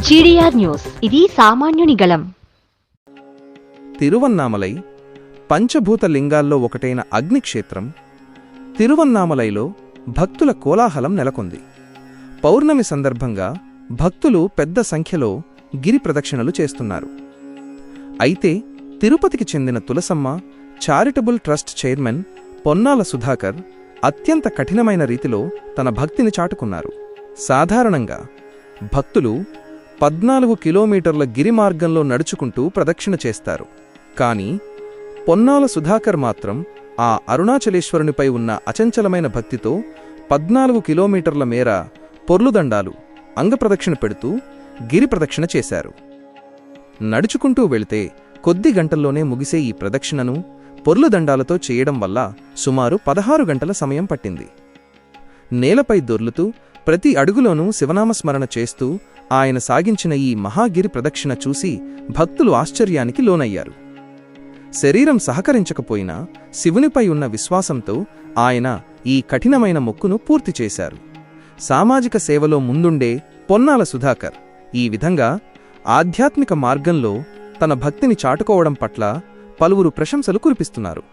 GDR news, ఇది సామాన్యుని గళం. తిరువన్నామలై పంచభూత లింగాల్లో ఒకటైన అగ్నిక్షేత్రం. తిరువన్నామలైలో భక్తుల కోలాహలం నెలకొంది. పౌర్ణమి సందర్భంగా భక్తులు పెద్ద సంఖ్యలో గిరి ప్రదక్షిణలు చేస్తున్నారు. అయితే తిరుపతికి చెందిన Tulasamma charitable trust chairman Ponnala Sudhakar అత్యంత కఠినమైన రీతిలో తన భక్తిని చాటుకున్నారు. సాధారణంగా భక్తులు 14 కిలోమీటర్ల గిరిమార్గంలో నడుచుకుంటూ ప్రదక్షిణ చేస్తారు. కాని పొన్నాల సుధాకర్ మాత్రం ఆ అరుణాచలేశ్వరునిపై ఉన్న అచంచలమైన భక్తితో 14 కిలోమీటర్ల మేర పొర్లుదండాలు అంగప్రదక్షిణ పెడుతూ గిరి ప్రదక్షిణ చేశారు. నడుచుకుంటూ వెళితే కొద్ది గంటల్లోనే ముగిసే ఈ ప్రదక్షిణను పొర్లుదండాలతో చేయడం వల్ల సుమారు 16 గంటల సమయం పట్టింది. నేలపై దొర్లుతూ ప్రతి అడుగులోనూ శివనామస్మరణ చేస్తూ ఆయన సాగించిన ఈ మహాగిరి ప్రదక్షిణ చూసి భక్తులు ఆశ్చర్యానికి లోనయ్యారు. శరీరం సహకరించకపోయినా శివునిపై ఉన్న విశ్వాసంతో ఆయన ఈ కఠినమైన మొక్కును పూర్తి చేశారు. సామాజిక సేవలో ముందుండే పొన్నాల సుధాకర్ ఈ విధంగా ఆధ్యాత్మిక మార్గంలో తన భక్తిని చాటుకోవడం పట్ల పలువురు ప్రశంసలు కురిపిస్తున్నారు.